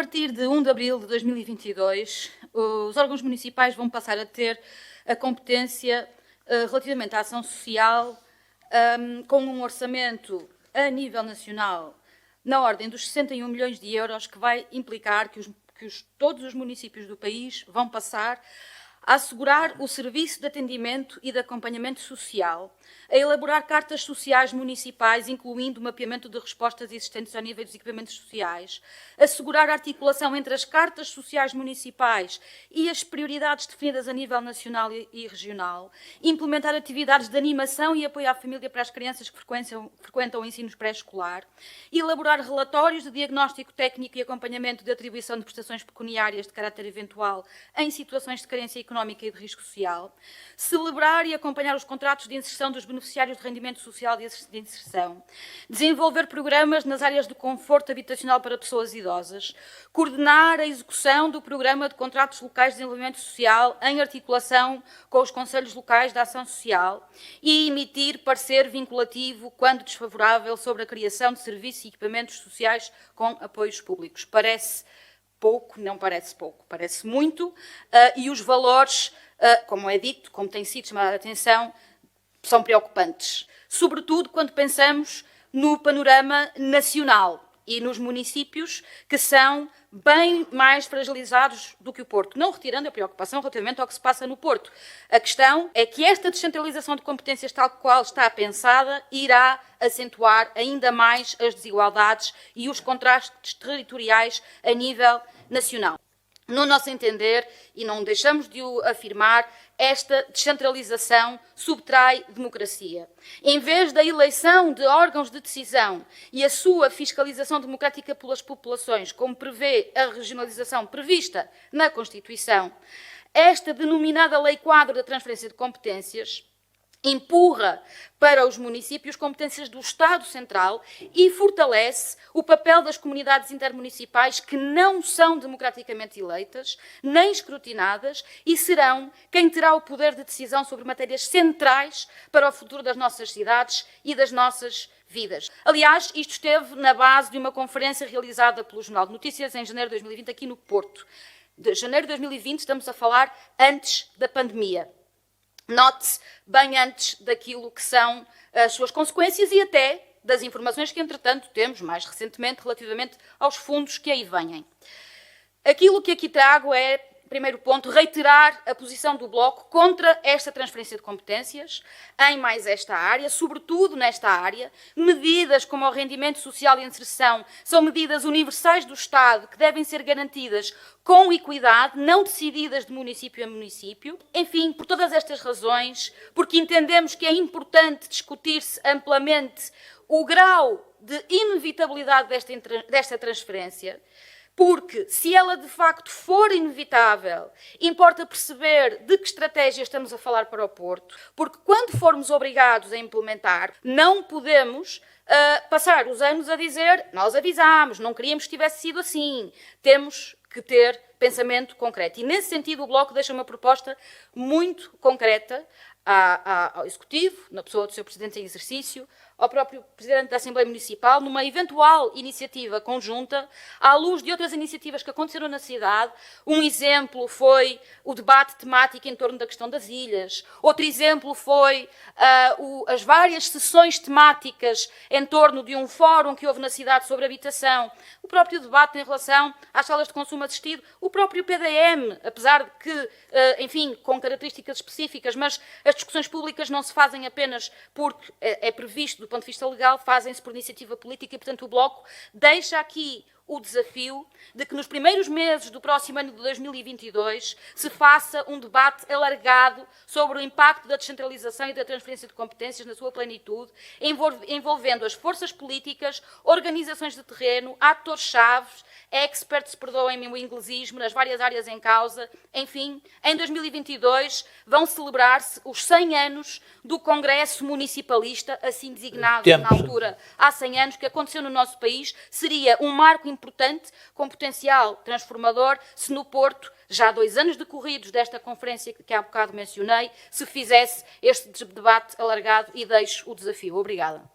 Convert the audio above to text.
partir de 1 de abril de 2022, os órgãos municipais vão passar a ter a competência relativamente à ação social, com um orçamento a nível nacional na ordem dos 61 milhões de euros, que vai implicar que todos os municípios do país vão passar a assegurar o serviço de atendimento e de acompanhamento social, a elaborar cartas sociais municipais, incluindo o mapeamento de respostas existentes ao nível dos equipamentos sociais, assegurar a articulação entre as cartas sociais municipais e as prioridades definidas a nível nacional e regional, implementar atividades de animação e apoio à família para as crianças que frequentam o ensino pré-escolar, elaborar relatórios de diagnóstico técnico e acompanhamento de atribuição de prestações pecuniárias de caráter eventual em situações de carência económica e de risco social, celebrar e acompanhar os contratos de inserção dos beneficiários de rendimento social de inserção, desenvolver programas nas áreas de conforto habitacional para pessoas idosas, coordenar a execução do programa de contratos locais de desenvolvimento social em articulação com os conselhos locais de ação social e emitir parecer vinculativo, quando desfavorável, sobre a criação de serviços e equipamentos sociais com apoios públicos. Parece pouco, não parece pouco, parece muito, e os valores, como é dito, como tem sido chamada a atenção, são preocupantes, sobretudo quando pensamos no panorama nacional e nos municípios que são bem mais fragilizados do que o Porto, não retirando a preocupação relativamente ao que se passa no Porto. A questão é que esta descentralização de competências, tal qual está pensada, irá acentuar ainda mais as desigualdades e os contrastes territoriais a nível nacional. No nosso entender, e não deixamos de o afirmar, esta descentralização subtrai democracia. Em vez da eleição de órgãos de decisão e a sua fiscalização democrática pelas populações, como prevê a regionalização prevista na Constituição, esta denominada Lei Quadro da Transferência de Competências empurra para os municípios competências do Estado Central e fortalece o papel das comunidades intermunicipais, que não são democraticamente eleitas, nem escrutinadas, e serão quem terá o poder de decisão sobre matérias centrais para o futuro das nossas cidades e das nossas vidas. Aliás, isto esteve na base de uma conferência realizada pelo Jornal de Notícias em janeiro de 2020, aqui no Porto. De janeiro de 2020, estamos a falar antes da pandemia. Note-se bem antes daquilo que são as suas consequências e até das informações que, entretanto, temos mais recentemente relativamente aos fundos que aí vêm. Aquilo que aqui trago é, primeiro ponto, reiterar a posição do Bloco contra esta transferência de competências em mais esta área, sobretudo nesta área. Medidas como o rendimento social e inserção são medidas universais do Estado que devem ser garantidas com equidade, não decididas de município a município. Enfim, por todas estas razões, porque entendemos que é importante discutir-se amplamente o grau de inevitabilidade desta transferência, porque, se ela de facto for inevitável, importa perceber de que estratégia estamos a falar para o Porto, porque quando formos obrigados a implementar, não podemos passar os anos a dizer nós avisámos, não queríamos que tivesse sido assim. Temos que ter pensamento concreto. E, nesse sentido, o Bloco deixa uma proposta muito concreta ao Executivo, na pessoa do seu Presidente em exercício, ao próprio Presidente da Assembleia Municipal, numa eventual iniciativa conjunta, à luz de outras iniciativas que aconteceram na cidade. Um exemplo foi o debate temático em torno da questão das ilhas. Outro exemplo foi as várias sessões temáticas em torno de um fórum que houve na cidade sobre habitação. O próprio debate em relação às salas de consumo assistido. O próprio PDM, apesar de que, enfim, com características específicas, mas as discussões públicas não se fazem apenas porque é previsto do ponto de vista legal, fazem-se por iniciativa política e, portanto, o Bloco deixa aqui o desafio de que nos primeiros meses do próximo ano de 2022 se faça um debate alargado sobre o impacto da descentralização e da transferência de competências na sua plenitude, envolvendo as forças políticas, organizações de terreno, atores-chave, experts, perdoem-me o inglesismo, nas várias áreas em causa. Enfim, em 2022 vão celebrar-se os 100 anos do Congresso Municipalista, assim designado na altura, há 100 anos, que aconteceu no nosso país. Seria um marco importante, com potencial transformador, se no Porto, já há 2 anos decorridos desta conferência que há bocado mencionei, se fizesse este debate alargado, e deixo o desafio. Obrigada.